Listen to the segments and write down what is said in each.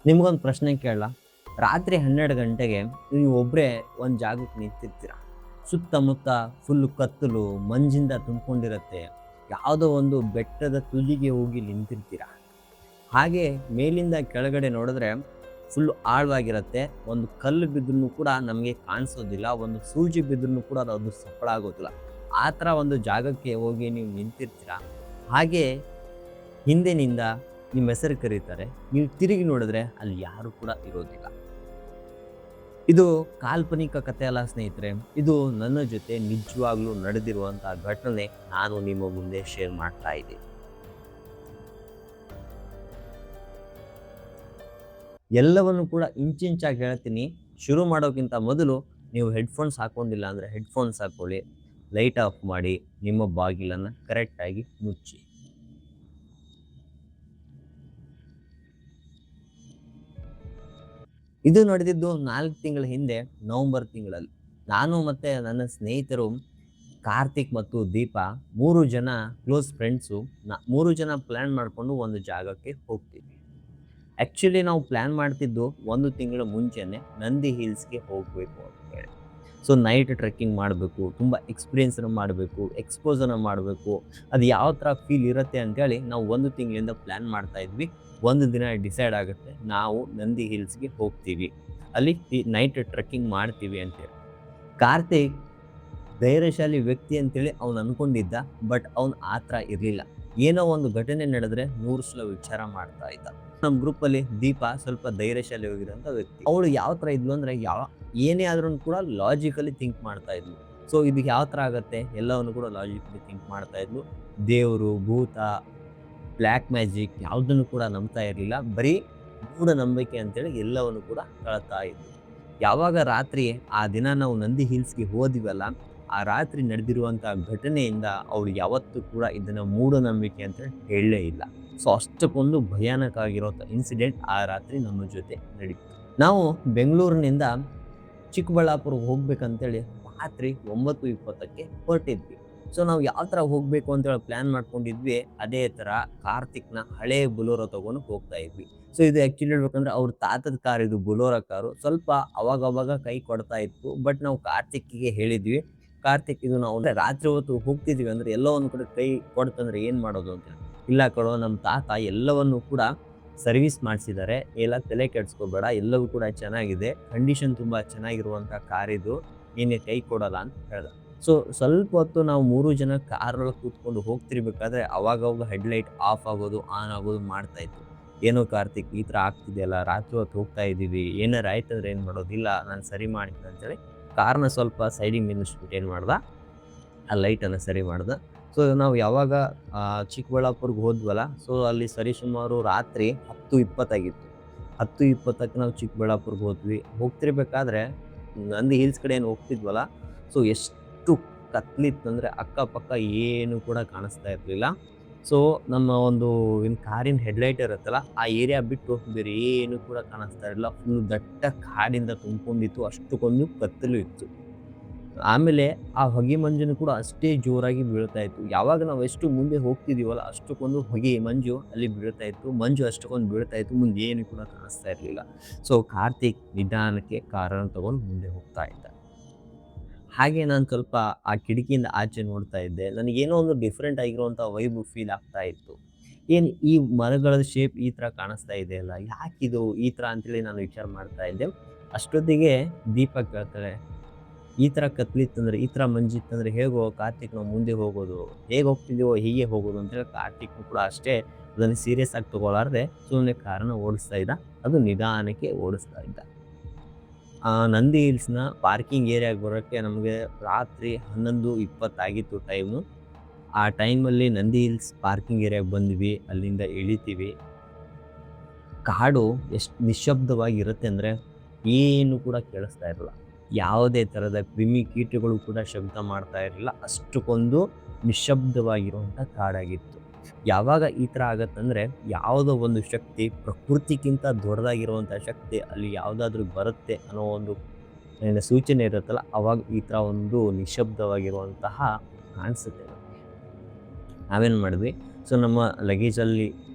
ನಿಮ್ಗೊಂದು ಪ್ರಶ್ನೆ ಕೇಳಲ್ಲ. ರಾತ್ರಿ 12 ಗಂಟೆಗೆ ನೀವು ಒಬ್ಬರೇ ಒಂದು ಜಾಗಕ್ಕೆ ನಿಂತಿರ್ತೀರ. ಸುತ್ತಮುತ್ತ ಫುಲ್ಲು ಕತ್ತಲು, ಮಂಜಿಂದ ತುಂಬಿಕೊಂಡಿರುತ್ತೆ. ಯಾವುದೋ ಒಂದು ಬೆಟ್ಟದ ತುದಿಗೆ ಹೋಗಿ ನಿಂತಿರ್ತೀರ. ಹಾಗೆ ಮೇಲಿಂದ ಕೆಳಗಡೆ ನೋಡಿದ್ರೆ ಫುಲ್ಲು ಆಳವಾಗಿರುತ್ತೆ. ಒಂದು ಕಲ್ಲು ಬಿದ್ರೂ ಕೂಡ ನಮಗೆ ಕಾಣಿಸೋದಿಲ್ಲ. ಒಂದು ಸೂಜಿ ಬಿದ್ರೂ ಕೂಡ ಅದು ಸಫಲ ಆಗೋದಿಲ್ಲ. ಆ ಥರ ಒಂದು ಜಾಗಕ್ಕೆ ಹೋಗಿ ನೀವು ನಿಂತಿರ್ತೀರ. ಹಾಗೆ ಹಿಂದಿನಿಂದ ನಿಮ್ಮ ಹೆಸರು ಕರೀತಾರೆ. ನೀವು ತಿರುಗಿ ನೋಡಿದ್ರೆ ಅಲ್ಲಿ ಯಾರು ಕೂಡ ಇರೋದಿಲ್ಲ. ಇದು ಕಾಲ್ಪನಿಕ ಕಥೆ ಅಲ್ಲ ಸ್ನೇಹಿತರೆ. ಇದು ನನ್ನ ಜೊತೆ ನಿಜವಾಗ್ಲೂ ನಡೆದಿರುವಂತಹ ಘಟನೆ ನಾನು ನಿಮ್ಮ ಮುಂದೆ ಶೇರ್ ಮಾಡ್ತಾ ಇದ್ದೀನಿ. ಎಲ್ಲವನ್ನು ಕೂಡ ಇಂಚಿಂಚಾಗಿ ಹೇಳ್ತೀನಿ. ಶುರು ಮಾಡೋಕ್ಕಿಂತ ಮೊದಲು ನೀವು ಹೆಡ್ಫೋನ್ಸ್ ಹಾಕೊಂಡಿಲ್ಲ ಅಂದರೆ ಹೆಡ್ಫೋನ್ಸ್ ಹಾಕೊಳ್ಳಿ, ಲೈಟ್ ಆಫ್ ಮಾಡಿ, ನಿಮ್ಮ ಬಾಗಿಲನ್ನು ಕರೆಕ್ಟಾಗಿ ಮುಚ್ಚಿ. ಇದು ನಡೆದಿದ್ದು 4 ತಿಂಗಳ ಹಿಂದೆ ನವೆಂಬರ್ ತಿಂಗಳಲ್ಲಿ. ನಾನು ಮತ್ತು ನನ್ನ ಸ್ನೇಹಿತರು ಕಾರ್ತಿಕ್ ಮತ್ತು ದೀಪ 3 ಜನ ಕ್ಲೋಸ್ ಫ್ರೆಂಡ್ಸು 3 ಜನ ಪ್ಲ್ಯಾನ್ ಮಾಡಿಕೊಂಡು ಒಂದು ಜಾಗಕ್ಕೆ ಹೋಗ್ತೀವಿ. ಆ್ಯಕ್ಚುಲಿ ನಾವು ಪ್ಲ್ಯಾನ್ ಮಾಡ್ತಿದ್ದು 1 ತಿಂಗಳ ಮುಂಚೆನೇ ನಂದಿ ಹಿಲ್ಸ್ಗೆ ಹೋಗಬೇಕು ಅಂತ ಹೇಳಿ. ಸೊ ನೈಟ್ ಟ್ರೆಕ್ಕಿಂಗ್ ಮಾಡಬೇಕು, ತುಂಬ ಎಕ್ಸ್ಪೀರಿಯೆನ್ಸನ್ನು ಮಾಡಬೇಕು, ಎಕ್ಸ್ಪೋಸನ್ನು ಮಾಡಬೇಕು, ಅದು ಯಾವ ಥರ ಫೀಲ್ ಇರುತ್ತೆ ಅಂತೇಳಿ ನಾವು 1 ತಿಂಗಳಿಂದ ಪ್ಲ್ಯಾನ್ ಮಾಡ್ತಾ ಇದ್ವಿ. ಒಂದು ದಿನ ಡಿಸೈಡ್ ಆಗುತ್ತೆ, ನಾವು ನಂದಿ ಹಿಲ್ಸ್ಗೆ ಹೋಗ್ತೀವಿ, ಅಲ್ಲಿ ನೈಟ್ ಟ್ರೆಕ್ಕಿಂಗ್ ಮಾಡ್ತೀವಿ ಅಂತೇಳಿ. ಕಾರ್ತಿಕ್ ಧೈರ್ಯಶಾಲಿ ವ್ಯಕ್ತಿ ಅಂತೇಳಿ ಅವ್ನು ಅಂದ್ಕೊಂಡಿದ್ದ. ಬಟ್ ಅವ್ನು ಆ ಥರ ಇರಲಿಲ್ಲ. ಏನೋ ಒಂದು ಘಟನೆ ನಡೆದ್ರೆ 100 ಸಲ ವಿಚಾರ ಮಾಡ್ತಾ ಇದ್ದ. ನಮ್ಮ ಗ್ರೂಪಲ್ಲಿ ದೀಪ ಸ್ವಲ್ಪ ಧೈರ್ಯಶಾಲಿ ಹೋಗಿರೋಂಥ ವ್ಯಕ್ತಿ. ಅವಳು ಯಾವ ಥರ ಇದ್ಲು ಅಂದರೆ ಏನೇ ಆದ್ರೂ ಕೂಡ ಲಾಜಿಕಲಿ ಥಿಂಕ್ ಮಾಡ್ತಾ ಇದ್ಲು. ಸೊ ಇದು ಯಾವ ಥರ ಆಗುತ್ತೆ, ಎಲ್ಲವನ್ನು ಕೂಡ ಲಾಜಿಕಲಿ ಥಿಂಕ್ ಮಾಡ್ತಾ ಇದ್ಲು. ದೇವರು, ಭೂತ, ಬ್ಲ್ಯಾಕ್ ಮ್ಯಾಜಿಕ್ ಯಾವುದನ್ನು ಕೂಡ ನಂಬ್ತಾ ಇರಲಿಲ್ಲ. ಬರೀ ಮೂಢನಂಬಿಕೆ ಅಂತೇಳಿ ಎಲ್ಲವನ್ನು ಕೂಡ ಕಳ್ತಾ ಇದ್ಲು. ಯಾವಾಗ ರಾತ್ರಿ ಆ ದಿನ ನಾವು ನಂದಿ ಹಿಲ್ಸ್ಗೆ ಹೋದಿವಲ್ಲ, ಆ ರಾತ್ರಿ ನಡೆದಿರುವಂಥ ಘಟನೆಯಿಂದ ಅವಳು ಯಾವತ್ತೂ ಕೂಡ ಇದನ್ನು ಮೂಢನಂಬಿಕೆ ಅಂತ ಹೇಳಲೇ ಇಲ್ಲ. ಸೊ ಅಷ್ಟಕ್ಕೊಂದು ಭಯಾನಕ ಆಗಿರೋಂಥ ಇನ್ಸಿಡೆಂಟ್ ಆ ರಾತ್ರಿ ನಮ್ಮ ಜೊತೆ ನಡೀತು. ನಾವು ಬೆಂಗಳೂರಿನಿಂದ ಚಿಕ್ಕಬಳ್ಳಾಪುರಕ್ಕೆ ಹೋಗ್ಬೇಕಂತೇಳಿ ರಾತ್ರಿ 9:20ಕ್ಕೆ ಹೊರಟಿದ್ವಿ. ಸೊ ನಾವು ಯಾವ ಥರ ಹೋಗಬೇಕು ಅಂತೇಳಿ ಪ್ಲ್ಯಾನ್ ಮಾಡ್ಕೊಂಡಿದ್ವಿ, ಅದೇ ಥರ ಕಾರ್ತಿಕ್ನ ಹಳೇ ಬೊಲೋರೋ ತೊಗೊಂಡು ಹೋಗ್ತಾ ಇದ್ವಿ. ಸೊ ಇದು ಆ್ಯಕ್ಚುಲಿ ಹೇಳ್ಬೇಕಂದ್ರೆ ಅವ್ರ ತಾತದ ಕಾರ್, ಇದು ಬೊಲೋರೋ ಕಾರು. ಸ್ವಲ್ಪ ಅವಾಗವಾಗ ಕೈ ಕೊಡ್ತಾ ಇತ್ತು. ಬಟ್ ನಾವು ಕಾರ್ತಿಕ್ಕಿಗೆ ಹೇಳಿದ್ವಿ, ಕಾರ್ತಿಕ್ ಇದು ನಾವು ರಾತ್ರಿ ಹೊತ್ತು ಹೋಗ್ತಿದ್ವಿ ಅಂದರೆ ಎಲ್ಲೋ ಒಂದು ಕಡೆ ಕೈ ಕೊಡ್ತಂದ್ರೆ ಏನು ಮಾಡೋದು ಅಂತ. ಇಲ್ಲ ಕೊಡೋ, ನಮ್ಮ ತಾತ ಎಲ್ಲವನ್ನು ಕೂಡ ಸರ್ವಿಸ್ ಮಾಡಿಸಿದ್ದಾರೆ, ಎಲ್ಲ ತಲೆ ಕೆಡಿಸ್ಕೋಬೇಡ, ಎಲ್ಲವೂ ಕೂಡ ಚೆನ್ನಾಗಿದೆ, ಕಂಡೀಷನ್ ತುಂಬ ಚೆನ್ನಾಗಿರುವಂಥ ಕಾರಿದು, ಏನೇ ಕೈ ಕೊಡೋಲ್ಲ ಅಂತ ಹೇಳ್ದ. ಸೊ ಸ್ವಲ್ಪ ಹೊತ್ತು ನಾವು 3 ಜನ ಕಾರೊಳಗೆ ಕೂತ್ಕೊಂಡು ಹೋಗ್ತಿರ್ಬೇಕಾದ್ರೆ ಅವಾಗವಾಗ ಹೆಡ್ಲೈಟ್ ಆಫ್ ಆಗೋದು, ಆನ್ ಆಗೋದು ಮಾಡ್ತಾ ಇತ್ತು. ಏನೋ ಕಾರ್ತಿಕ್ ಈ ಥರ ಆಗ್ತಿದೆಯಲ್ಲ, ರಾತ್ರಿ ಹೊತ್ತು ಹೋಗ್ತಾ ಇದ್ದೀವಿ, ಏನಾರು ಆಯ್ತಂದ್ರೆ ಏನು ಮಾಡೋದಿಲ್ಲ, ನಾನು ಸರಿ ಮಾಡ್ತೀನಿ ಅಂತೇಳಿ ಕಾರ್ನ ಸ್ವಲ್ಪ ಸೈಡಿಗೆ ನಿಲ್ಲಿಸ್ಬಿಟ್ಟು ಏನು ಮಾಡ್ದೆ, ಆ ಲೈಟನ್ನು ಸರಿ ಮಾಡ್ದೆ. ಸೊ ನಾವು ಯಾವಾಗ ಚಿಕ್ಕಬಳ್ಳಾಪುರಕ್ಕೆ ಹೋದ್ವಲ್ಲ, ಸೊ ಅಲ್ಲಿ ಸರಿಸುಮಾರು ರಾತ್ರಿ 10:20 ಆಗಿತ್ತು. 10:20ಕ್ಕೆ ನಾವು ಚಿಕ್ಕಬಳ್ಳಾಪುರಕ್ಕೆ ಹೋದ್ವಿ. ಹೋಗ್ತಿರ್ಬೇಕಾದ್ರೆ ನಂದಿ ಹಿಲ್ಸ್ ಕಡೆ ಏನು ಹೋಗ್ತಿದ್ವಲ್ಲ, ಸೊ ಎಷ್ಟು ಕತ್ಲಿತ್ತಂದರೆ ಅಕ್ಕಪಕ್ಕ ಏನು ಕೂಡ ಕಾಣಿಸ್ತಾ ಇರಲಿಲ್ಲ. ಸೊ ನಮ್ಮ ಒಂದು ಏನು ಕಾರಿನ ಹೆಡ್ಲೈಟ್ ಇರುತ್ತಲ್ಲ, ಆ ಏರಿಯಾ ಬಿಟ್ಟು ಬೇರೆ ಏನು ಕೂಡ ಕಾಣಿಸ್ತಾ ಇರಲಿಲ್ಲ. ಫುಲ್ ದಟ್ಟ ಕಾಡಿಂದ ತುಂಬಿಕೊಂಡಿತ್ತು, ಅಷ್ಟಕ್ಕೊಂದು ಕತ್ತಲು ಇತ್ತು. ಆಮೇಲೆ ಆ ಹೊಗೆ ಮಂಜನ್ನು ಕೂಡ ಅಷ್ಟೇ ಜೋರಾಗಿ ಬೀಳ್ತಾ ಇತ್ತು. ಯಾವಾಗ ನಾವು ಎಷ್ಟು ಮುಂದೆ ಹೋಗ್ತಿದ್ದೀವಲ್ಲ, ಅಷ್ಟಕ್ಕೊಂದು ಹೊಗೆ ಮಂಜು ಅಲ್ಲಿ ಬೀಳ್ತಾ ಇತ್ತು. ಮಂಜು ಅಷ್ಟಕ್ಕೊಂದು ಬೀಳ್ತಾ ಇತ್ತು, ಮುಂದೆ ಏನು ಕೂಡ ಕಾಣಿಸ್ತಾ ಇರಲಿಲ್ಲ. ಸೊ ಕಾರ್ತಿಕ್ ನಿಧಾನಕ್ಕೆ ಕಾರನ್ನು ತಗೊಂಡು ಮುಂದೆ ಹೋಗ್ತಾ ಇದ್ದ. ಹಾಗೆ ನಾನು ಸ್ವಲ್ಪ ಆ ಕಿಟಕಿಯಿಂದ ಆಚೆ ನೋಡ್ತಾ ಇದ್ದೆ. ನನಗೇನೋ ಒಂದು ಡಿಫ್ರೆಂಟ್ ಆಗಿರುವಂಥ ವೈಬ್ ಫೀಲ್ ಆಗ್ತಾ ಇತ್ತು. ಏನು ಈ ಮರಗಳ ಶೇಪ್ ಈ ಥರ ಕಾಣಿಸ್ತಾ ಇದೆಯಲ್ಲ, ಯಾಕಿದು ಈ ಥರ ಅಂತೇಳಿ ನಾನು ವಿಚಾರ ಮಾಡ್ತಾ ಇದ್ದೆ. ಅಷ್ಟೊತ್ತಿಗೆ ದೀಪ ಕೇಳ್ತಾಳೆ, ಈ ಥರ ಕತ್ಲಿತ್ತಂದ್ರೆ, ಈ ಥರ ಮಂಜಿತ್ತಂದ್ರೆ ಹೇಗೋ ಕಾರ್ತಿಕ್ ನಾವು ಮುಂದೆ ಹೋಗೋದು, ಹೇಗೆ ಹೋಗ್ತಿದ್ದೀವೋ ಹೀಗೆ ಹೋಗೋದು ಅಂತೇಳಿ ಕಾರ್ತಿಕ್ನು ಕೂಡ ಅಷ್ಟೇ ಅದನ್ನು ಸೀರಿಯಸ್ ಆಗಿ ತೊಗೊಳ್ಳಾರ್ದೆ ಸುಮ್ಮನೆ ಕಾರನ್ನು ಓಡಿಸ್ತಾ ಇದ್ದ. ಅದು ನಿಧಾನಕ್ಕೆ ಓಡಿಸ್ತಾ ಇದ್ದ. ನಂದಿ ಹಿಲ್ಸ್ನ ಪಾರ್ಕಿಂಗ್ ಏರಿಯಾಗೆ ಬರೋಕ್ಕೆ ನಮಗೆ ರಾತ್ರಿ 11:20 ಆಗಿತ್ತು ಟೈಮು. ಆ ಟೈಮಲ್ಲಿ ನಂದಿ ಹಿಲ್ಸ್ ಪಾರ್ಕಿಂಗ್ ಏರಿಯಾಗೆ ಬಂದ್ವಿ. ಅಲ್ಲಿಂದ ಇಳಿತೀವಿ. ಕಾಡು ಎಷ್ಟು ನಿಶ್ಶಬ್ದವಾಗಿರುತ್ತೆ ಅಂದರೆ ಏನು ಕೂಡ ಕೇಳಿಸ್ತಾ ಇರಲ್ಲ. ಯಾವುದೇ ಥರದ ಕ್ರಿಮಿ ಕೀಟಗಳು ಕೂಡ ಶಬ್ದ ಮಾಡ್ತಾ ಇರಲಿಲ್ಲ. ಅಷ್ಟಕ್ಕೊಂದು ನಿಶ್ಶಬ್ದವಾಗಿರುವಂಥ ಕಾಡಾಗಿತ್ತು. ಯಾವಾಗ ಈ ಥರ ಆಗತ್ತಂದರೆ, ಯಾವುದೋ ಒಂದು ಶಕ್ತಿ, ಪ್ರಕೃತಿಗಿಂತ ದೊಡ್ಡದಾಗಿರುವಂಥ ಶಕ್ತಿ ಅಲ್ಲಿ ಯಾವುದಾದ್ರೂ ಬರುತ್ತೆ ಅನ್ನೋ ಒಂದು ಸೂಚನೆ ಇರುತ್ತಲ್ಲ, ಆವಾಗ ಈ ಥರ ಒಂದು ನಿಶ್ಶಬ್ದವಾಗಿರುವಂತಹ ಕಾಣಿಸುತ್ತೆ. ನಾವೇನು ಮಾಡಿದ್ವಿ, ಸೊ ನಮ್ಮ ಲಗೇಜಲ್ಲಿ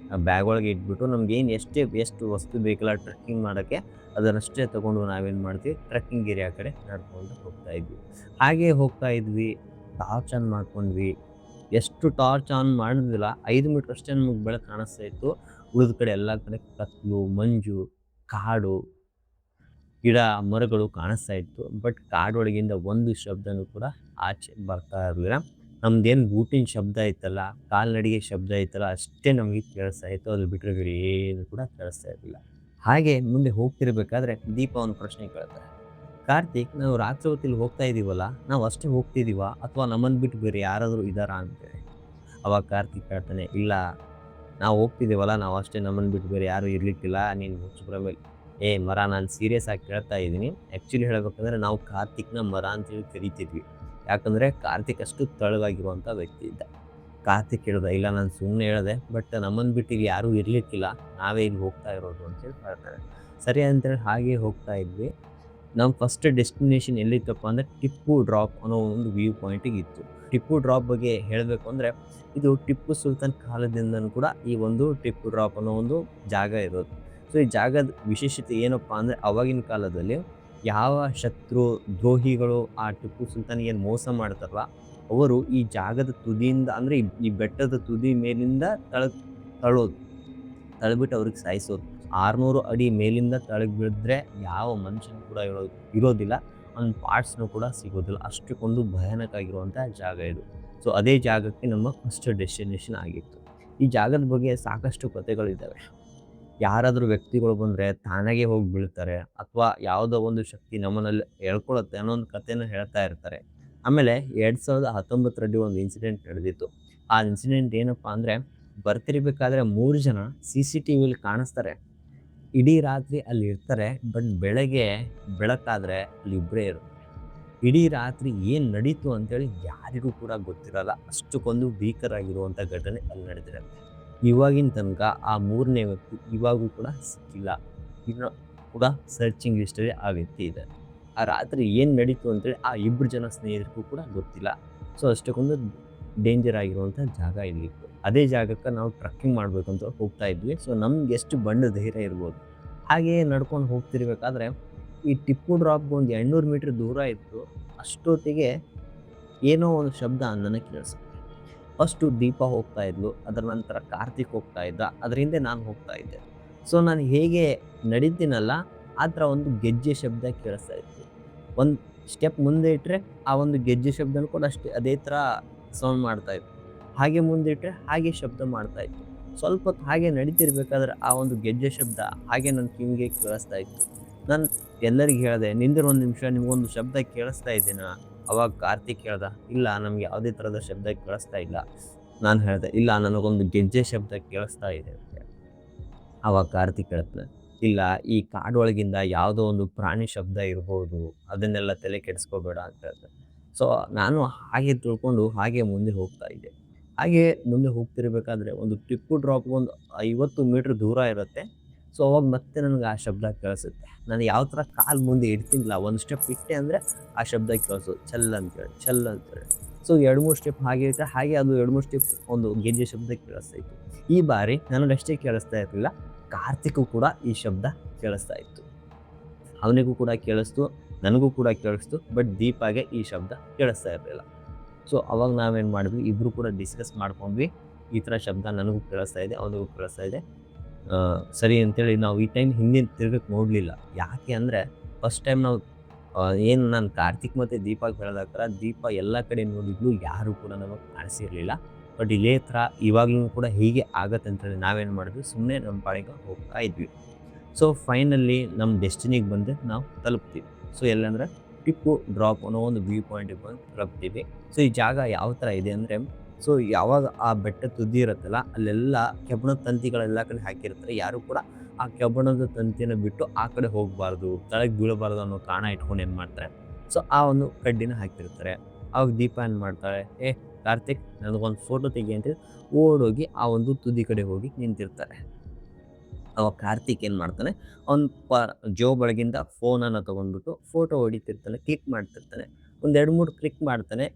ಬ್ಯಾಗ್ ಒಳಗೆ ಇಟ್ಬಿಟ್ಟು ನಮ್ಗೇನು ಎಷ್ಟು ವಸ್ತು ಬೇಕಲ್ಲ ಟ್ರೆಕ್ಕಿಂಗ್ ಮಾಡೋಕ್ಕೆ ಅದನ್ನಷ್ಟೇ ತೊಗೊಂಡು ನಾವೇನು ಮಾಡ್ತೀವಿ ಟ್ರೆಕ್ಕಿಂಗ್ ಏರಿಯಾ ಕಡೆ ನಡ್ಕೊಂಡು ಹೋಗ್ತಾ ಇದ್ವಿ. ಹಾಗೇ ಹೋಗ್ತಾ ಇದ್ವಿ, ಟಾರ್ಚ್ ಆನ್ ಮಾಡ್ಕೊಂಡ್ವಿ. ಎಷ್ಟು ಟಾರ್ಚ್ ಆನ್ ಮಾಡಿದ್ವಿಲ್ಲ 5 ಮೀಟರ್ ಅಷ್ಟೇ ನಮಗೆ ಬೆಳಕು ಕಾಣಿಸ್ತಾ ಇತ್ತು. ಉಳಿದ ಕಡೆ ಎಲ್ಲ ಕಡೆ ಕತ್ಲು, ಮಂಜು, ಕಾಡು, ಗಿಡ, ಮರಗಳು ಕಾಣಿಸ್ತಾ ಇತ್ತು. ಬಟ್ ಕಾಡೊಳಗಿಂದ ಒಂದು ಶಬ್ದನೂ ಕೂಡ ಆಚೆ ಬರ್ತಾ ಇರಲಿಲ್ಲ. ನಮ್ದೇನು ಬೂಟಿನ ಶಬ್ದ ಇತ್ತಲ್ಲ, ಕಾಲ್ನಡಿಗೆ ಶಬ್ದ ಇತ್ತಲ್ಲ ಅಷ್ಟೇ ನಮಗೆ ಕೇಳಿಸ್ತಾ ಇತ್ತು. ಅದು ಬಿಟ್ಟರೆ ಬೇರೆ ಏನು ಕೂಡ ಕೇಳಿಸ್ತಾ ಇರಲಿಲ್ಲ. ಹಾಗೆ ಮುಂದೆ ಹೋಗ್ತಿರ್ಬೇಕಾದ್ರೆ ದೀಪ ಒಂದು ಪ್ರಶ್ನೆ ಕೇಳ್ತಾರೆ. ಕಾರ್ತಿಕ್, ನಾವು ರಾತ್ರಿ ಹೊತ್ತಿಲ್ಲಿ ಹೋಗ್ತಾ ಇದೀವಲ್ಲ, ನಾವು ಅಷ್ಟೇ ಹೋಗ್ತಿದೀವಾ ಅಥವಾ ನಮ್ಮನ್ನು ಬಿಟ್ಟು ಬೇರೆ ಯಾರಾದರೂ ಇದ್ದಾರಾ ಅಂತೇಳಿ. ಅವಾಗ ಕಾರ್ತಿಕ್ ಹೇಳ್ತಾನೆ, ಇಲ್ಲ ನಾವು ಹೋಗ್ತಿದ್ದೀವಲ್ಲ ನಾವು ಅಷ್ಟೇ, ನಮ್ಮನ್ನು ಬಿಟ್ಟು ಬೇರೆ ಯಾರೂ ಇರಲಿಕ್ಕಿಲ್ಲ. ನೀನು ಹುಚ್ಚು ಮೇಲೆ ಏ ಮರ, ನಾನು ಸೀರಿಯಸ್ ಆಗಿ ಕೇಳ್ತಾ ಇದ್ದೀನಿ. ಆ್ಯಕ್ಚುಲಿ ಹೇಳ್ಬೇಕಂದ್ರೆ ನಾವು ಕಾರ್ತಿಕ್ನ ಮರ ಅಂತೇಳಿ ಕರಿತಿದ್ವಿ. ಯಾಕಂದರೆ ಕಾರ್ತಿಕ್ ಅಷ್ಟು ತೆಳುವಾಗಿರುವಂಥ ವ್ಯಕ್ತಿ ಇದ್ದ. ಕಾರ್ತಿಕ್ ಹೇಳ್ದ, ಇಲ್ಲ ನಾನು ಸುಮ್ಮನೆ ಹೇಳಿದೆ, ಬಟ್ ನಮ್ಮನ್ನು ಬಿಟ್ಟು ಇಲ್ಲಿ ಯಾರೂ ಇರಲಿಕ್ಕಿಲ್ಲ, ನಾವೇ ಇಲ್ಲಿ ಹೋಗ್ತಾ ಇರೋದು ಅಂತೇಳಿ ಹೇಳ್ತಾರೆ. ಸರಿ ಅಂತೇಳಿ ಹಾಗೆ ಹೋಗ್ತಾ ಇದ್ವಿ. ನಮ್ಮ ಫಸ್ಟ್ ಡೆಸ್ಟಿನೇಷನ್ ಎಲ್ಲಿತ್ತಪ್ಪ ಅಂದರೆ ಟಿಪ್ಪು ಡ್ರಾಪ್ ಅನ್ನೋ ಒಂದು ವ್ಯೂ ಪಾಯಿಂಟಿಗೆ ಇತ್ತು. ಟಿಪ್ಪು ಡ್ರಾಪ್ ಬಗ್ಗೆ ಹೇಳಬೇಕು ಅಂದರೆ ಇದು ಟಿಪ್ಪು ಸುಲ್ತಾನ್ ಕಾಲದಿಂದನೂ ಕೂಡ ಈ ಒಂದು ಟಿಪ್ಪು ಡ್ರಾಪ್ ಅನ್ನೋ ಒಂದು ಜಾಗ ಇರೋದು. ಸೊ ಈ ಜಾಗದ ವಿಶೇಷತೆ ಏನಪ್ಪ ಅಂದರೆ ಆವಾಗಿನ ಕಾಲದಲ್ಲಿ ಯಾವ ಶತ್ರು ದ್ರೋಹಿಗಳು ಆ ಟಿಪ್ಪು ಸುಲ್ತಾನ್ಗೆ ಏನು ಮೋಸ ಮಾಡ್ತಾರಲ್ಲ, ಅವರು ಈ ಜಾಗದ ತುದಿಯಿಂದ ಅಂದರೆ ಈ ಬೆಟ್ಟದ ತುದಿ ಮೇಲಿಂದ ತಳ್ಳೋದು, ತಳ್ಳಿಬಿಟ್ಟು ಅವ್ರಿಗೆ ಸಾಯಿಸೋದು. 600 ಅಡಿ ಮೇಲಿಂದ ಕೆಳಗೆ ಬಿದ್ದರೆ ಯಾವ ಮನುಷ್ಯನೂ ಕೂಡ ಇರೋದಿಲ್ಲ, ಒಂದು ಪಾರ್ಟ್ಸ್‌ನೂ ಕೂಡ ಸಿಗೋದಿಲ್ಲ. ಅಷ್ಟಕ್ಕೊಂದು ಭಯಾನಕ ಆಗಿರುವಂಥ ಜಾಗ ಇದು. ಸೊ ಅದೇ ಜಾಗಕ್ಕೆ ನಮ್ಮ ಫಸ್ಟ್ ಡೆಸ್ಟಿನೇಷನ್ ಆಗಿತ್ತು. ಈ ಜಾಗದ ಬಗ್ಗೆ ಸಾಕಷ್ಟು ಕಥೆಗಳಿದ್ದಾವೆ. ಯಾರಾದರೂ ವ್ಯಕ್ತಿಗಳು ಬಂದರೆ ತಾನಾಗೇ ಹೋಗಿ ಬೀಳ್ತಾರೆ, ಅಥವಾ ಯಾವುದೋ ಒಂದು ಶಕ್ತಿ ನಮ್ಮನ್ನಲ್ಲಿ ಎಳ್ಕೊಳ್ಳುತ್ತೆ ಅನ್ನೋ ಒಂದು ಕಥೆನ ಹೇಳ್ತಾ ಇರ್ತಾರೆ. ಆಮೇಲೆ 2019ರಲ್ಲಿ ಒಂದು ಇನ್ಸಿಡೆಂಟ್ ನಡೆದಿತ್ತು. ಆ ಇನ್ಸಿಡೆಂಟ್ ಏನಪ್ಪ ಅಂದರೆ, ಬರ್ತಿರ್ಬೇಕಾದ್ರೆ 3 ಜನ CCTVಲಿ ಕಾಣಿಸ್ತಾರೆ. ಇಡೀ ರಾತ್ರಿ ಅಲ್ಲಿ ಇರ್ತಾರೆ. ಬಟ್ ಬೆಳಗ್ಗೆ ಬೆಳಕಾದರೆ ಅಲ್ಲಿ ಇಬ್ಬರೇ ಇರ್ತಾರೆ. ಇಡೀ ರಾತ್ರಿ ಏನು ನಡೀತು ಅಂತೇಳಿ ಯಾರಿಗೂ ಕೂಡ ಗೊತ್ತಿರಲ್ಲ. ಅಷ್ಟಕ್ಕೊಂದು ಭೀಕರಾಗಿರುವಂಥ ಘಟನೆ ಅಲ್ಲಿ ನಡೆದಿರುತ್ತೆ. ಇವಾಗಿನ ತನಕ ಆ 3ನೇ ವ್ಯಕ್ತಿ ಇವಾಗೂ ಕೂಡ ಸಿಕ್ಕಿಲ್ಲ. ಇನ್ನೂ ಕೂಡ ಸರ್ಚಿಂಗ್ ಲಿಸ್ಟಲ್ಲಿ ಆ ವ್ಯಕ್ತಿ ಇದೆ. ಆ ರಾತ್ರಿ ಏನು ನಡೀತು ಅಂತೇಳಿ ಆ ಇಬ್ಬರು ಜನ ಸ್ನೇಹಿತರಿಗೂ ಕೂಡ ಗೊತ್ತಿಲ್ಲ. ಸೊ ಅಷ್ಟಕ್ಕೊಂದು ಡೇಂಜರ್ ಆಗಿರುವಂಥ ಜಾಗ ಇಲ್ಲಿತ್ತು. ಅದೇ ಜಾಗಕ್ಕೆ ನಾವು ಟ್ರಕ್ಕಿಂಗ್ ಮಾಡಬೇಕು ಅಂತ ಹೋಗ್ತಾ ಇದ್ವಿ. ಸೊ ನಮ್ಗೆ ಎಷ್ಟು ಬಂಡ ಧೈರ್ಯ ಇರ್ಬೋದು. ಹಾಗೆಯೇ ನಡ್ಕೊಂಡು ಹೋಗ್ತಿರ್ಬೇಕಾದ್ರೆ ಈ ಟಿಪ್ಪು ಡ್ರಾಪ್ಗೆ ಒಂದು 800 ಮೀಟ್ರ್ ದೂರ ಇತ್ತು. ಅಷ್ಟೊತ್ತಿಗೆ ಏನೋ ಒಂದು ಶಬ್ದ ನನಗೆ ಕೇಳಿಸ್ತು. ಫಸ್ಟು ದೀಪ ಹೋಗ್ತಾ ಇದ್ಲು, ಅದರ ನಂತರ ಕಾರ್ತಿಕ್ ಹೋಗ್ತಾ ಇದ್ದ, ಅದರ ಹಿಂದೆ ನಾನು ಹೋಗ್ತಾ ಇದ್ದೆ. ಸೊ ನಾನು ಹೇಗೆ ನಡೀತೀನಲ್ಲ ಆ ಥರ ಒಂದು ಗೆಜ್ಜೆ ಶಬ್ದ ಕೇಳಿಸ್ತಾ ಇತ್ತು. ಒಂದು ಸ್ಟೆಪ್ ಮುಂದೆ ಇಟ್ಟರೆ ಆ ಒಂದು ಗೆಜ್ಜೆ ಶಬ್ದನೂ ಕೂಡ ಅದೇ ಥರ ಸೌಂಡ್ ಮಾಡ್ತಾಯಿತ್ತು. ಹಾಗೆ ಮುಂದೆ ಇಟ್ಟರೆ ಹಾಗೆ ಶಬ್ದ ಮಾಡ್ತಾಯಿತ್ತು. ಸ್ವಲ್ಪ ಹೊತ್ತು ಹಾಗೆ ನಡೀತಿರ್ಬೇಕಾದ್ರೆ ಆ ಒಂದು ಗೆಜ್ಜೆ ಶಬ್ದ ಹಾಗೆ ನನ್ನ ಕಿವಿಗೆ ಕೇಳಿಸ್ತಾ ಇತ್ತು. ನಾನು ಎಲ್ಲರಿಗೆ ಹೇಳಿದೆ, ನಿಂದಿರು ಒಂದು ನಿಮಿಷ, ನಿಮಗೊಂದು ಶಬ್ದ ಕೇಳಿಸ್ತಾ ಇದ್ದೀನಾ? ಅವಾಗ ಕಾರ್ತಿಕ್ ಹೇಳ್ದ, ಇಲ್ಲ ನಮ್ಗೆ ಯಾವುದೇ ಥರದ ಶಬ್ದ ಕೇಳಿಸ್ತಾ ಇಲ್ಲ. ನಾನು ಹೇಳಿದೆ, ಇಲ್ಲ ನನಗೊಂದು ಗೆಜ್ಜೆ ಶಬ್ದ ಕೇಳಿಸ್ತಾ ಇದೆ ಅಂತ. ಆವಾಗ ಕಾರ್ತಿಕ್ ಹೇಳ್ತಾನೆ, ಇಲ್ಲ ಈ ಕಾಡೊಳಗಿಂದ ಯಾವುದೋ ಒಂದು ಪ್ರಾಣಿ ಶಬ್ದ ಇರ್ಬೋದು, ಅದನ್ನೆಲ್ಲ ತಲೆ ಕೆಡಿಸ್ಕೋಬೇಡ ಅಂತ ಹೇಳ್ತಾರೆ. ಸೊ ನಾನು ಹಾಗೆ ತಿಳ್ಕೊಂಡು ಹಾಗೆ ಮುಂದೆ ಹೋಗ್ತಾ ಇದ್ದೆ. ಹಾಗೆ ಮುಂದೆ ಹೋಗ್ತಿರ್ಬೇಕಾದ್ರೆ ಒಂದು ಟಿಪ್ಪು ಡ್ರಾಪ್ ಒಂದು 50 ಮೀಟ್ರ್ ದೂರ ಇರುತ್ತೆ. ಸೊ ಅವಾಗ ಮತ್ತೆ ನನಗೆ ಆ ಶಬ್ದ ಕೇಳಿಸುತ್ತೆ. ನಾನು ಯಾವ ಥರ ಕಾಲು ಮುಂದೆ ಇಡ್ತೀನಿಲ್ಲ, ಒಂದು ಸ್ಟೆಪ್ ಇಟ್ಟೆ ಅಂದರೆ ಆ ಶಬ್ದ ಕೇಳಿಸೋದು, ಛಲ್ ಅಂತೇಳಿ ಛಲ್ ಅಂತೇಳಿ. ಸೊ 2-3 ಸ್ಟೆಪ್ ಹಾಗೆ ಇಟ್ಟರೆ ಹಾಗೆ ಅದು 2-3 ಸ್ಟೆಪ್ ಒಂದು ಗೆಜ್ಜೆ ಶಬ್ದ ಕೇಳಿಸ್ತಾ ಇತ್ತು. ಈ ಬಾರಿ ನನಗಷ್ಟೇ ಕೇಳಿಸ್ತಾ ಇರಲಿಲ್ಲ, ಕಾರ್ತಿಕ್ಕು ಕೂಡ ಈ ಶಬ್ದ ಕೇಳಿಸ್ತಾ ಇತ್ತು. ಅವನಿಗೂ ಕೂಡ ಕೇಳಿಸ್ತು, ನನಗೂ ಕೂಡ ಕೇಳಿಸ್ತು. ಬಟ್ ದೀಪಾಗೆ ಈ ಶಬ್ದ ಕೇಳಿಸ್ತಾ ಇರಲಿಲ್ಲ. ಸೊ ಅವಾಗ ನಾವೇನು ಮಾಡಿದ್ವಿ, ಇಬ್ಬರು ಕೂಡ ಡಿಸ್ಕಸ್ ಮಾಡ್ಕೊಂಡ್ವಿ, ಈ ಥರ ಶಬ್ದ ನನಗೂ ಕೇಳಿಸ್ತಾ ಇದೆ, ಅವನಿಗೂ ಕೇಳಿಸ್ತಾ ಇದೆ. ಸರಿ ಅಂತೇಳಿ ನಾವು ಈ ಟೈಮ್ ಹಿಂದಿನ ತಿರ್ಗಕ್ಕೆ ನೋಡಲಿಲ್ಲ. ಯಾಕೆ ಅಂದರೆ ಫಸ್ಟ್ ಟೈಮ್ ನಾವು ಏನು ನಾನು ಕಾರ್ತಿಕ್ ಮತ್ತು ದೀಪಾಗೆ ಹೇಳಿದಾಗ್ತರ ದೀಪ ಎಲ್ಲ ಕಡೆ ನೋಡಿದ್ಲು, ಯಾರೂ ಕೂಡ ನಮಗೆ ಕಾಣಿಸಿರಲಿಲ್ಲ. ಬಟ್ ಇದೇ ಥರ ಇವಾಗಲೂ ಕೂಡ ಹೀಗೆ ಆಗತ್ತೆ ಅಂತೇಳಿ ನಾವೇನು ಮಾಡಿದ್ವಿ, ಸುಮ್ಮನೆ ನಮ್ಮ ಪಾಡಿಗೆ ಹೋಗ್ತಾ ಇದ್ವಿ. ಸೊ ಫೈನಲಿ ನಮ್ಮ ಡೆಸ್ಟಿನಿಗೆ ಬಂದು ನಾವು ತಲುಪ್ತೀವಿ. ಸೊ ಎಲ್ಲಂದರೆ ಟಿಪ್ಪು ಡ್ರಾಪ್ ಅನ್ನೋ ಒಂದು ವ್ಯೂ ಪಾಯಿಂಟಿಗೆ ಬಂದು ತಲುಪ್ತೀವಿ. ಸೊ ಈ ಜಾಗ ಯಾವ ಥರ ಇದೆ ಅಂದರೆ, ಸೊ ಯಾವಾಗ ಆ ಬೆಟ್ಟ ತುದಿ ಇರುತ್ತಲ್ಲ ಅಲ್ಲೆಲ್ಲ ಕಬ್ಬಿಣದ ತಂತಿಗಳೆಲ್ಲ ಕಡೆ ಹಾಕಿರ್ತಾರೆ. ಯಾರು ಕೂಡ ಆ ಕಬ್ಬಿಣದ ತಂತಿಯನ್ನು ಬಿಟ್ಟು ಆ ಕಡೆ ಹೋಗಬಾರ್ದು, ತಳಗೆ ಬೀಳಬಾರ್ದು ಅನ್ನೋ ಕಾರಣ ಇಟ್ಕೊಂಡು ಏನು ಮಾಡ್ತಾರೆ, ಸೊ ಆ ಒಂದು ಕಡ್ಡಿನ ಹಾಕಿರ್ತಾರೆ. ಅವಾಗ ದೀಪ ಏನು ಮಾಡ್ತಾಳೆ, ಏ ಕಾರ್ತಿಕ್ ನನಗೊಂದು ಫೋಟೋ ತೆಗಿ ಅಂತೇಳಿ ಓಡೋಗಿ ಆ ಒಂದು ತುದಿ ಕಡೆ ಹೋಗಿ ನಿಂತಿರ್ತಾರೆ. ಅವಾಗ ಕಾರ್ತಿಕ್ ಏನು ಮಾಡ್ತಾನೆ, ಅವ್ನ ಜೋಬ್ ಒಳಗಿಂದ ಫೋನನ್ನು ತೊಗೊಂಡ್ಬಿಟ್ಟು ಫೋಟೋ ಹೊಡಿತಿರ್ತಾನೆ, ಕ್ಲಿಕ್ ಮಾಡ್ತಿರ್ತಾನೆ. ಒಂದು 2-3 ಕ್ಲಿಕ್ ಮಾಡ್ತಾನೆ.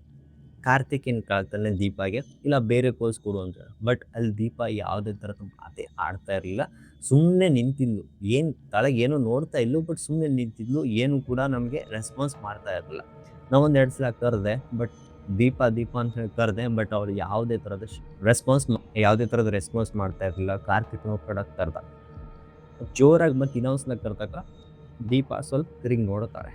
ಕಾರ್ತಿಕ್ ಏನು ಕೇಳ್ತಾನೆ ದೀಪಾಗೆ, ಇಲ್ಲ ಬೇರೆ ಕೋರ್ಸ್ ಕೊಡು ಅಂತ. ಬಟ್ ಅಲ್ಲಿ ದೀಪ ಯಾವುದೇ ಥರದ ಮಾತೇ ಆಡ್ತಾ ಇರಲಿಲ್ಲ. ಸುಮ್ಮನೆ ನಿಂತಿದ್ಲು. ಏನು ತಳಗೇನು ನೋಡ್ತಾ ಇದ್ಲು, ಬಟ್ ಸುಮ್ಮನೆ ನಿಂತಿದ್ಲು. ಏನು ಕೂಡ ನಮಗೆ ರೆಸ್ಪಾನ್ಸ್ ಮಾಡ್ತಾ ಇರಲಿಲ್ಲ. ನಾವೊಂದು 2 ಸಲ ಕರೆದೆ, ಬಟ್ ದೀಪ ದೀಪ ಅಂತ ಹೇಳಿ ಕರೆದೆ, ಬಟ್ ಅವ್ರು ಯಾವುದೇ ಥರದ ರೆಸ್ಪಾನ್ಸ್ ಮಾಡ್ತಾ ಇರಲಿಲ್ಲ. ಕಾರ್ತಿಕ್ ನೋಡ್ಕೊಳಕ್ಕೆ ಕರೆದ. ಜೋರಾಗಿ ಮತ್ತೆ ಇನ್ನೊಂದು ಸಲ ಕರೆದಾಗ ದೀಪ ಸ್ವಲ್ಪ ತಿರುಗಿ ನೋಡ್ತಾಳೆ.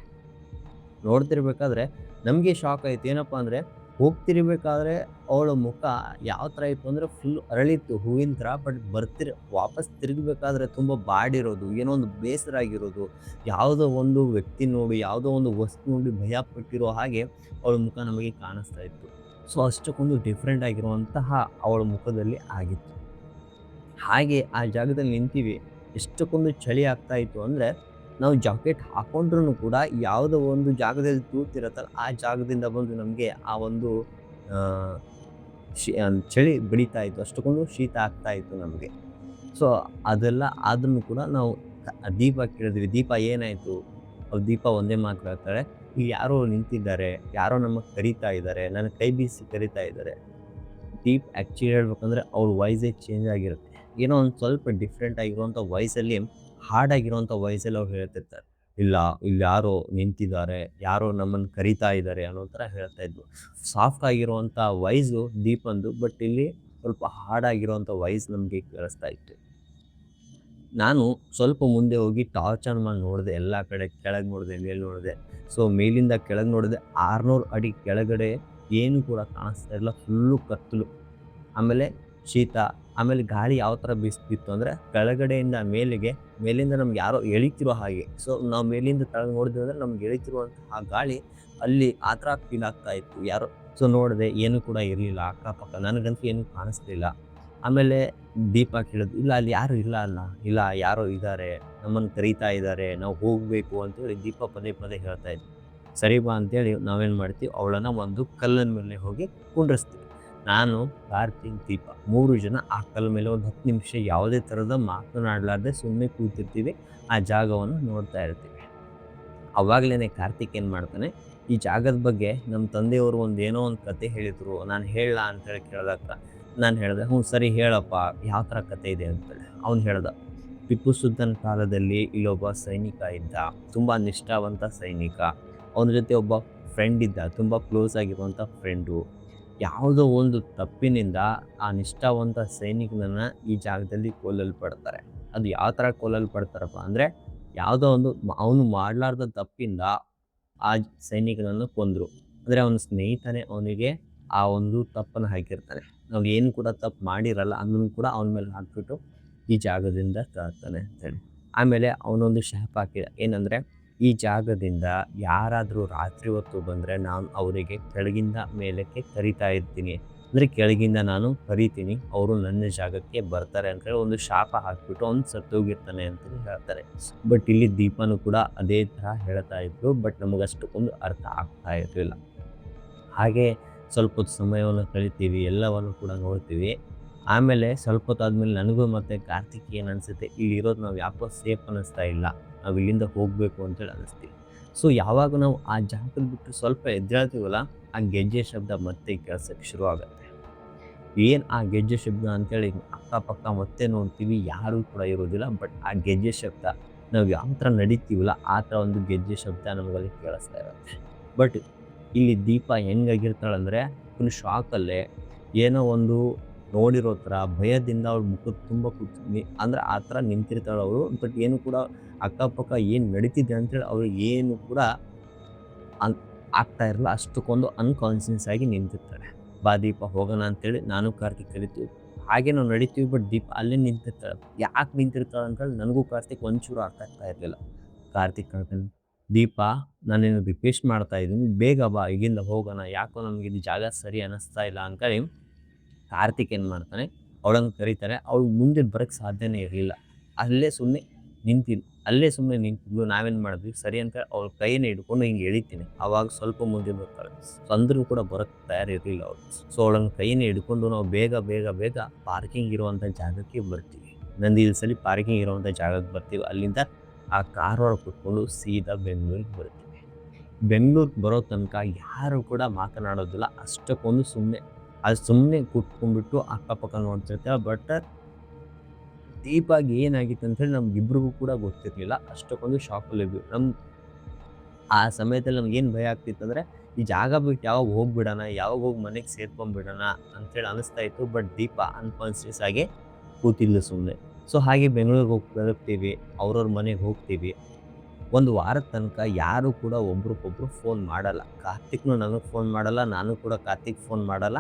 ನೋಡ್ತಿರ್ಬೇಕಾದ್ರೆ ನಮಗೆ ಶಾಕ್ ಆಯ್ತು. ಏನಪ್ಪ ಅಂದರೆ, ಹೋಗ್ತಿರ್ಬೇಕಾದ್ರೆ ಅವಳ ಮುಖ ಯಾವ ಥರ ಇತ್ತು ಅಂದರೆ ಫುಲ್ ಅರಳಿತ್ತು ಹೂವಿನ ಥರ. ಬಟ್ ವಾಪಸ್ ತಿರುಗಬೇಕಾದ್ರೆ ತುಂಬ ಬಾಡಿರೋದು, ಏನೋ ಒಂದು ಬೇಸರ ಆಗಿರೋದು, ಯಾವುದೋ ಒಂದು ವ್ಯಕ್ತಿ ನೋಡಿ, ಯಾವುದೋ ಒಂದು ವಸ್ತು ನೋಡಿ ಭಯ ಪಟ್ಟಿರೋ ಹಾಗೆ ಅವಳ ಮುಖ ನಮಗೆ ಕಾಣಿಸ್ತಾ ಇತ್ತು. ಸೊ ಅಷ್ಟಕ್ಕೊಂದು ಡಿಫ್ರೆಂಟ್ ಆಗಿರುವಂತಹ ಅವಳ ಮುಖದಲ್ಲಿ ಆಗಿತ್ತು. ಹಾಗೆ ಆ ಜಾಗದಲ್ಲಿ ನಿಂತೀವಿ. ಎಷ್ಟಕ್ಕೊಂದು ಚಳಿ ಆಗ್ತಾ ಇತ್ತು ಅಂದರೆ, ನಾವು ಜಾಕೆಟ್ ಹಾಕೊಂಡ್ರೂ ಕೂಡ ಯಾವುದೋ ಒಂದು ಜಾಗದಲ್ಲಿ ತೂತಿರುತ್ತಲ್ಲ, ಆ ಜಾಗದಿಂದ ಬಂದು ನಮಗೆ ಆ ಒಂದು ಚಳಿ ಬಡಿತಾ ಇತ್ತು. ಅಷ್ಟಕ್ಕೊಂದು ಶೀತ ಆಗ್ತಾ ಇತ್ತು ನಮಗೆ. ಸೊ ಅದೆಲ್ಲ ಆದ್ರೂ ಕೂಡ ನಾವು ದೀಪ ಕೇಳಿದ್ವಿ, ದೀಪ ಏನಾಯಿತು? ದೀಪ ಒಂದೇ ಮಾತು ಹೇಳ್ತಾಳೆ, ಇಲ್ಲಿ ಯಾರೋ ನಿಂತಿದ್ದಾರೆ, ಯಾರೋ ನಮಗೆ ಕರೀತಾ ಇದ್ದಾರೆ, ನನ್ನ ಕೈ ಬೀಸಿ ಕರೀತಾ ಇದ್ದಾರೆ. ದೀಪ್ ಆ್ಯಕ್ಚುಲಿ ಹೇಳ್ಬೇಕಂದ್ರೆ ಅವ್ರ ವಾಯ್ಸೇ ಚೇಂಜ್ ಆಗಿರುತ್ತೆ. ಏನೋ ಒಂದು ಸ್ವಲ್ಪ ಡಿಫ್ರೆಂಟ್ ಆಗಿರುವಂಥ ವಾಯ್ಸಲ್ಲಿ, ಹಾರ್ಡ್ ಆಗಿರುವಂಥ ವಾಯ್ಸಲ್ಲಿ ಅವ್ರು ಹೇಳ್ತಿರ್ತಾರೆ, ಇಲ್ಲ ಇಲ್ಲಿ ಯಾರೋ ನಿಂತಿದ್ದಾರೆ, ಯಾರೋ ನಮ್ಮನ್ನು ಕರೀತಾ ಇದ್ದಾರೆ ಅನ್ನೋ ಥರ ಹೇಳ್ತಾ ಇದ್ವು. ಸಾಫ್ಟ್ ಆಗಿರುವಂಥ ವಾಯ್ಸು ದೀಪಂದು, ಬಟ್ ಇಲ್ಲಿ ಸ್ವಲ್ಪ ಹಾರ್ಡ್ ಆಗಿರುವಂಥ ವಾಯ್ಸ್ ನಮಗೆ ಕೇಳಿಸ್ತಾ ಇತ್ತು. ನಾನು ಸ್ವಲ್ಪ ಮುಂದೆ ಹೋಗಿ ಟಾರ್ಚ್ ಆನ್ ಮಾಡಿ ನೋಡಿದೆ. ಎಲ್ಲ ಕಡೆ ಕೆಳಗೆ ನೋಡಿದೆ, ಮೇಲೆ ನೋಡಿದೆ. ಸೊ ಮೇಲಿಂದ ಕೆಳಗೆ ನೋಡಿದೆ, 600 ಅಡಿ ಕೆಳಗಡೆ ಏನು ಕೂಡ ಕಾಣಿಸ್ತಾ ಇಲ್ಲ. ಫುಲ್ಲು ಕತ್ತಲು, ಆಮೇಲೆ ಶೀತ, ಆಮೇಲೆ ಗಾಳಿ ಯಾವ ಥರ ಬೀಸ್ತಿತ್ತು ಅಂದರೆ ಕೆಳಗಡೆಯಿಂದ ಮೇಲಿಂದ ನಮ್ಗೆ ಯಾರೋ ಎಳಿತಿರೋ ಹಾಗೆ. ಸೊ ನಾವು ಮೇಲಿಂದ ಕೆಳಗೆ ನೋಡಿದ್ವಿ ಅಂದರೆ ನಮ್ಗೆ ಎಳಿತಿರುವಂತಹ ಗಾಳಿ ಅಲ್ಲಿ ಆ ಥರ ಫೀಲ್ ಆಗ್ತಾ ಇತ್ತು. ಯಾರೋ ಸೊ ನೋಡಿದೆ, ಏನೂ ಕೂಡ ಇರಲಿಲ್ಲ ಅಕ್ಕಪಕ್ಕ. ನನಗಂತೂ ಏನೂ ಕಾಣಿಸ್ಲಿಲ್ಲ. ಆಮೇಲೆ ದೀಪ ಕೇಳಿದ್ವಿ, ಇಲ್ಲ ಅಲ್ಲಿ ಯಾರೂ ಇಲ್ಲ ಯಾರೋ ಇದ್ದಾರೆ, ನಮ್ಮನ್ನು ಕರೀತಾ ಇದ್ದಾರೆ, ನಾವು ಹೋಗಬೇಕು ಅಂತೇಳಿ ದೀಪ ಪದೇ ಪದೇ ಹೇಳ್ತಾ ಇದ್ವಿ. ಸರಿ ಬಾ ಅಂತೇಳಿ ನಾವೇನು ಮಾಡ್ತೀವಿ, ಅವಳನ್ನು ಒಂದು ಕಲ್ಲಿನ ಮೇಲೆ ಹೋಗಿ ಕುಂಡ್ರಿಸ್ತೀವಿ. ನಾನು, ಕಾರ್ತಿಕ್, ದೀಪ 3 ಜನ ಆ ಕಲ್ಲ ಮೇಲೆ ಒಂದು 10 ನಿಮಿಷ ಯಾವುದೇ ಥರದ ಮಾತನಾಡಲಾರ್ದೆ ಸುಮ್ಮನೆ ಕೂತಿರ್ತೀವಿ. ಆ ಜಾಗವನ್ನು ನೋಡ್ತಾ ಇರ್ತೀವಿ. ಅವಾಗಲೇ ಕಾರ್ತಿಕ್ ಏನು ಮಾಡ್ತಾನೆ, ಈ ಜಾಗದ ಬಗ್ಗೆ ನಮ್ಮ ತಂದೆಯವರು ಏನೋ ಒಂದು ಕತೆ ಹೇಳಿದರು, ನಾನು ಹೇಳಲಾ ಅಂತೇಳಿ ಕೇಳಿದಾಗ ನಾನು ಹೇಳಿದೆ, ಹ್ಞೂ ಸರಿ ಹೇಳಪ್ಪ, ಯಾವ ಥರ ಕತೆ ಇದೆ ಅಂತೇಳಿ. ಅವ್ನು ಹೇಳ್ದ, ಟಿಪ್ಪು ಸುಲ್ತಾನ್ ಕಾಲದಲ್ಲಿ ಇಲ್ಲೊಬ್ಬ ಸೈನಿಕ ಇದ್ದ, ತುಂಬ ನಿಷ್ಠಾವಂತ ಸೈನಿಕ. ಅವನ ಜೊತೆ ಒಬ್ಬ ಫ್ರೆಂಡ್ ಇದ್ದ, ತುಂಬ ಕ್ಲೋಸ್ ಆಗಿರುವಂಥ ಫ್ರೆಂಡು. ಯಾವುದೋ ಒಂದು ತಪ್ಪಿನಿಂದ ಆ ನಿಷ್ಠಾವಂತ ಸೈನಿಕನನ್ನು ಈ ಜಾಗದಲ್ಲಿ ಕೊಲ್ಲಲ್ಪಡ್ತಾರೆ. ಅದು ಯಾವ ಥರ ಕೊಲ್ಲಲ್ಪಡ್ತಾರಪ್ಪ ಅಂದರೆ, ಯಾವುದೋ ಒಂದು ಅವನು ಮಾಡಲಾರ್ದ ತಪ್ಪಿಂದ ಆ ಸೈನಿಕನನ್ನು ಕೊಂದರು. ಅಂದರೆ ಅವನ ಸ್ನೇಹಿತನೇ ಅವನಿಗೆ ಆ ಒಂದು ತಪ್ಪನ್ನು ಹಾಕಿರ್ತಾನೆ. ನಾವು ಏನು ಕೂಡ ತಪ್ಪು ಮಾಡಿರಲ್ಲ ಅಂದ್ರೂ ಕೂಡ ಅವನ ಮೇಲೆ ಹಾಕ್ಬಿಟ್ಟು ಈ ಜಾಗದಿಂದ ತರ್ತಾನೆ ಅಂತೇಳಿ. ಆಮೇಲೆ ಅವನೊಂದು ಶಾಪ ಹಾಕಿದ, ಏನಂದರೆ ಈ ಜಾಗದಿಂದ ಯಾರಾದರೂ ರಾತ್ರಿ ಹೊತ್ತು ಬಂದರೆ ನಾನು ಅವರಿಗೆ ಕೆಳಗಿಂದ ಮೇಲಕ್ಕೆ ಕರಿತಾ ಇರ್ತೀನಿ. ಅಂದರೆ ಕೆಳಗಿಂದ ನಾನು ಕರಿತೀನಿ, ಅವರು ನನ್ನ ಜಾಗಕ್ಕೆ ಬರ್ತಾರೆ ಅಂತೇಳಿ ಒಂದು ಶಾಪ ಹಾಕಿಬಿಟ್ಟು ಅವ್ನು ಸತ್ತೋಗಿರ್ತಾನೆ ಅಂತೇಳಿ ಹೇಳ್ತಾರೆ. ಬಟ್ ಇಲ್ಲಿ ದೀಪನೂ ಕೂಡ ಅದೇ ಥರ ಹೇಳ್ತಾ ಇದ್ರು. ಬಟ್ ನಮಗಷ್ಟಕ್ಕೊಂದು ಅರ್ಥ ಆಗ್ತಾ ಇರಲಿಲ್ಲ. ಹಾಗೆ ಸ್ವಲ್ಪ ಹೊತ್ತು ಸಮಯವನ್ನು ಕಳಿತೀವಿ, ಎಲ್ಲವನ್ನು ಕೂಡ ನೋಡ್ತೀವಿ. ಆಮೇಲೆ ಸ್ವಲ್ಪ ಹೊತ್ತಾದ್ಮೇಲೆ ನನಗೂ ಮತ್ತು ಕಾರ್ತಿಕ್ ಏನು ಅನಿಸುತ್ತೆ, ಇಲ್ಲಿರೋದು ನಾವು ಯಾಕೋ ಸೇಫ್ ಅನ್ನಿಸ್ತಾ ಇಲ್ಲ, ನಾವು ಇಲ್ಲಿಂದ ಹೋಗಬೇಕು ಅಂತೇಳಿ ಅನ್ನಿಸ್ತೀವಿ. ಸೊ ಯಾವಾಗ ನಾವು ಆ ಜಾಗದಲ್ಲಿ ಬಿಟ್ಟು ಸ್ವಲ್ಪ ಎದ್ದೇಳ್ತೀವಲ್ಲ, ಆ ಗೆಜ್ಜೆ ಶಬ್ದ ಮತ್ತೆ ಕೇಳ್ಸೋಕ್ಕೆ ಶುರು ಆಗುತ್ತೆ. ಏನು ಆ ಗೆಜ್ಜೆ ಶಬ್ದ ಅಂತೇಳಿ ಅಕ್ಕಪಕ್ಕ ಮತ್ತೆ ನೋಡ್ತೀವಿ, ಯಾರೂ ಕೂಡ ಇರೋದಿಲ್ಲ. ಬಟ್ ಆ ಗೆಜ್ಜೆ ಶಬ್ದ ನಾವು ಯಾವ ಥರ ನಡೀತೀವಲ್ಲ ಆ ಥರ ಒಂದು ಗೆಜ್ಜೆ ಶಬ್ದ ನಮಗಲ್ಲಿ ಕೇಳಿಸ್ತಾ ಇರುತ್ತೆ. ಬಟ್ ಇಲ್ಲಿ ದೀಪ ಹೆಂಗಾಗಿರ್ತಾಳಂದರೆ ಫುಲ್ ಶಾಕಲ್ಲೇ ಏನೋ ಒಂದು ನೋಡಿರೋ ಥರ ಭಯದಿಂದ ಅವ್ಳ ಮುಖದ ತುಂಬ ಅಂದರೆ ಆ ಥರ ನಿಂತಿರ್ತಾಳೆ ಅವಳು. ಬಟ್ ಏನು ಕೂಡ ಅಕ್ಕಪಕ್ಕ ಏನು ನಡೀತಿದೆ ಅಂತೇಳಿ ಅವ್ರಿಗೆ ಏನು ಕೂಡ ಆಗ್ತಾ ಇರಲ್ಲ. ಅಷ್ಟಕ್ಕೊಂದು ಅನ್ಕಾನ್ಷಿಯಸ್ ಆಗಿ ನಿಂತಿರ್ತಾಳೆ. ಬಾ ದೀಪ ಹೋಗೋಣ ಅಂತೇಳಿ ನಾನು ಕಾರ್ತಿಕ್ ಕರಿತೀವಿ. ಹಾಗೆ ನಾವು ನಡೀತೀವಿ. ಬಟ್ ದೀಪ ಅಲ್ಲೇ ನಿಂತಿರ್ತಾಳೆ. ಯಾಕೆ ನಿಂತಿರ್ತಾಳೆ ಅಂತೇಳಿ ನನಗೂ ಕಾರ್ತಿಕ್ ಒಂಚೂರು ಅರ್ಥ ಆಗ್ತಾ ಇರಲಿಲ್ಲ. ಕಾರ್ತಿಕ್ ಹೇಳ್ತಾನೆ, ದೀಪ ನಾನೇನು ರಿಕ್ವೆಸ್ಟ್ ಮಾಡ್ತಾ ಇದ್ದೀನಿ, ಬೇಗ ಬಾ, ಇಲ್ಲಿಂದ ಹೋಗೋಣ, ಯಾಕೋ ನಮಗೆ ಇದು ಜಾಗ ಸರಿ ಅನ್ನಿಸ್ತಾ ಇಲ್ಲ ಅಂತೇಳಿ ಕಾರ್ತಿಕ್ ಏನು ಮಾಡ್ತಾನೆ, ಅವಳನ್ನು ಕರೀತಾರೆ. ಅವಳು ಮುಂದೆ ಬರೋಕ್ಕೆ ಸಾಧ್ಯನೇ ಇರಲಿಲ್ಲ. ಅಲ್ಲೇ ಸುಮ್ಮನೆ ನಿಂತಿದ್ಲು. ನಾವೇನು ಮಾಡಿದ್ವಿ, ಸರಿ ಅಂತ ಅವ್ಳ ಕೈಯನ್ನು ಹಿಡ್ಕೊಂಡು ಹಿಂಗೆ ಎಳಿತೀನಿ. ಆವಾಗ ಸ್ವಲ್ಪ ಮುಂದೆ ಬರ್ತಾಳೆ. ಸೊ ಅಂದ್ರೂ ಕೂಡ ಬರೋಕ್ಕೆ ತಯಾರಿರಲಿಲ್ಲ ಅವಳು. ಸೊ ಅವಳನ್ನು ಕೈಯನ್ನು ಹಿಡ್ಕೊಂಡು ನಾವು ಬೇಗ ಪಾರ್ಕಿಂಗ್ ಇರುವಂಥ ಜಾಗಕ್ಕೆ ಬರ್ತೀವಿ. ನಂದಿ ಹಿಲ್ಸಲ್ಲಿ ಪಾರ್ಕಿಂಗ್ ಇರುವಂಥ ಜಾಗಕ್ಕೆ ಬರ್ತೀವಿ. ಅಲ್ಲಿಂದ ಆ ಕಾರ್ ಒಳಗೆ ಕೂತ್ಕೊಂಡು ಸೀದಾ ಬೆಂಗಳೂರಿಗೆ ಬರ್ತೀವಿ. ಬೆಂಗಳೂರಿಗೆ ಬರೋ ತನಕ ಯಾರು ಕೂಡ ಮಾತನಾಡೋದಿಲ್ಲ. ಅಷ್ಟಕ್ಕೊಂದು ಅದು ಸುಮ್ಮನೆ ಕೂತ್ಕೊಂಡ್ಬಿಟ್ಟು ಅಕ್ಕಪಕ್ಕ ನೋಡ್ತಿರ್ತೀವಿ. ಬಟ್ ದೀಪಾಗಿ ಏನಾಗಿತ್ತು ಅಂತೇಳಿ ನಮ್ಗಿಬ್ರಿಗೂ ಕೂಡ ಗೊತ್ತಿರಲಿಲ್ಲ. ಅಷ್ಟಕ್ಕೊಂದು ಶಾಕಲ್ಲಿದ್ವಿ. ಆ ಸಮಯದಲ್ಲಿ ನಮ್ಗೇನು ಭಯ ಆಗ್ತಿತ್ತಂದರೆ ಈ ಜಾಗ ಬಿಟ್ಟು ಯಾವಾಗ ಹೋಗ್ಬಿಡೋಣ, ಯಾವಾಗ ಹೋಗಿ ಮನೆಗೆ ಸೇರ್ಕೊಂಡ್ಬಿಡೋಣ ಅಂತೇಳಿ ಅನಿಸ್ತಾ ಇತ್ತು. ಬಟ್ ದೀಪ ಅನ್ಕಾನ್ಷಿಯಸ್ ಆಗಿ ಕೂತಿದ್ಲು ಸುಮ್ಮನೆ. ಸೊ ಹಾಗೆ ಬೆಂಗಳೂರಿಗೆ ಹೋಗಿ ತಲುಪ್ತೀವಿ, ಅವ್ರವ್ರ ಮನೆಗೆ ಹೋಗ್ತೀವಿ. ಒಂದು ವಾರದ ತನಕ ಯಾರು ಕೂಡ ಒಬ್ರಿಗೊಬ್ರು ಫೋನ್ ಮಾಡಲ್ಲ. ಕಾರ್ತಿಕ್‌ನು ನನಗೆ ಫೋನ್ ಮಾಡಲ್ಲ, ನಾನು ಕೂಡ ಕಾರ್ತಿಕ್ ಫೋನ್ ಮಾಡಲ್ಲ.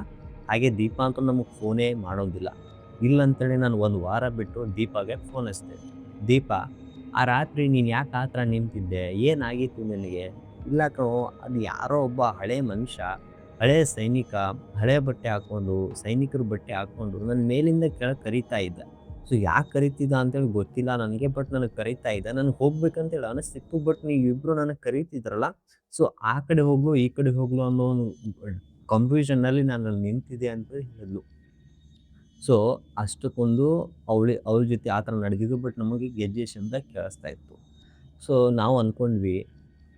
ಹಾಗೆ ದೀಪ ಅಂತೂ ನಮಗೆ ಫೋನೇ ಮಾಡೋದಿಲ್ಲ. ಇಲ್ಲಂತೇಳಿ ನಾನು ಒಂದು ವಾರ ಬಿಟ್ಟು ದೀಪಾಗೆ ಫೋನ್ ಹಚ್ದೆ. "ದೀಪ, ಆ ರಾತ್ರಿ ನೀನು ಯಾಕೆ ಆ ಥರ ನಿಂತಿದ್ದೆ? ಏನಾಗಿತ್ತು ನಿನಗೆ?" "ಇಲ್ಲ ಕಣೋ, ಅದು ಯಾರೋ ಒಬ್ಬ ಹಳೇ ಮನುಷ್ಯ, ಹಳೇ ಸೈನಿಕ, ಹಳೆ ಬಟ್ಟೆ ಹಾಕ್ಕೊಂಡು, ಸೈನಿಕರ ಬಟ್ಟೆ ಹಾಕ್ಕೊಂಡು ನನ್ನ ಮೇಲಿಂದ ಕೆಳಗೆ ಕರೀತಾ ಇದ್ದ. ಸೊ ಯಾಕೆ ಕರೀತಿದ್ದ ಅಂತೇಳಿ ಗೊತ್ತಿಲ್ಲ ನನಗೆ. ಬಟ್ ನನಗೆ ಕರೀತಾ ಇದ್ದ. ನನಗೆ ಹೋಗ್ಬೇಕಂತೇಳಿ ಅನಿಸ್ತಿತ್ತು. ಬಟ್ ನೀವಿಬ್ಬರು ನನಗೆ ಕರೀತಿದ್ರಲ್ಲ, ಸೊ ಆ ಕಡೆ ಹೋಗು, ಈ ಕಡೆ ಹೋಗು ಅನ್ನೋ ಒಂದು ಕನ್ಫ್ಯೂಷನ್ನಲ್ಲಿ ನಾನು ಅಲ್ಲಿ ನಿಂತಿದ್ದೆ ಅಂತ ಹೇಳಿದ್ಲು. ಸೊ ಅಷ್ಟಕ್ಕೊಂದು ಅವ್ಳ ಜೊತೆ ಆ ಥರ ನಡೆದಿದ್ದು. ಬಟ್ ನಮಗೆ ಗೆಜ್ಜೆ ಶಬ್ದ ಕೇಳಿಸ್ತಾ ಇತ್ತು. ಸೊ ನಾವು ಅಂದ್ಕೊಂಡ್ವಿ,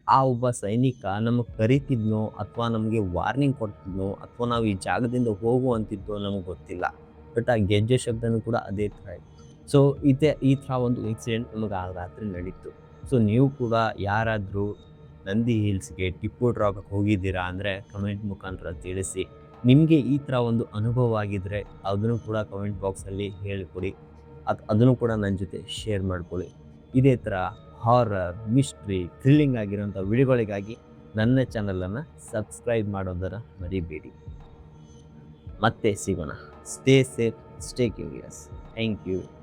ಆ ಒಬ್ಬ ಸೈನಿಕ ನಮಗೆ ಕರೀತಿದ್ನೋ ಅಥವಾ ನಮಗೆ ವಾರ್ನಿಂಗ್ ಕೊಡ್ತಿದ್ನೋ ಅಥವಾ ನಾವು ಈ ಜಾಗದಿಂದ ಹೋಗು ಅಂತಿದ್ದೋ ನಮಗೆ ಗೊತ್ತಿಲ್ಲ. ಬಟ್ ಆ ಗೆಜ್ಜೆ ಶಬ್ದನೂ ಕೂಡ ಅದೇ ಥರ ಇತ್ತು. ಸೊ ಈ ಥರ ಒಂದು ಇನ್ಸಿಡೆಂಟ್ ನಮಗೆ ಆ ರಾತ್ರಿ ನಡೀತು. ಸೊ ನೀವು ಕೂಡ ಯಾರಾದರೂ ನಂದಿ ಹಿಲ್ಸ್‌ಗೆ, ಟಿಪ್ಪು ಡ್ರಾಪ್‌ಗೆ ಹೋಗಿದ್ದೀರಾ ಅಂದರೆ ಕಮೆಂಟ್ ಮುಖಾಂತರ ತಿಳಿಸಿ. ನಿಮಗೆ ಈ ಥರ ಒಂದು ಅನುಭವ ಆಗಿದ್ದರೆ ಅದನ್ನು ಕೂಡ ಕಮೆಂಟ್ ಬಾಕ್ಸಲ್ಲಿ ಹೇಳಿಕೊಡಿ. ಅದನ್ನು ಕೂಡ ನನ್ನ ಜೊತೆ ಶೇರ್ ಮಾಡ್ಕೊಳ್ಳಿ. ಇದೇ ಥರ ಹಾರರ್, ಮಿಸ್ಟ್ರಿ, ಥ್ರಿಲ್ಲಿಂಗ್ ಆಗಿರೋಂಥ ವಿಡಿಯೋಗಳಿಗಾಗಿ ನನ್ನ ಚಾನಲನ್ನು ಸಬ್ಸ್ಕ್ರೈಬ್ ಮಾಡೋದನ್ನು ಮರಿಬೇಡಿ. ಮತ್ತೆ ಸಿಗೋಣ. Stay safe, stay curious. Thank you.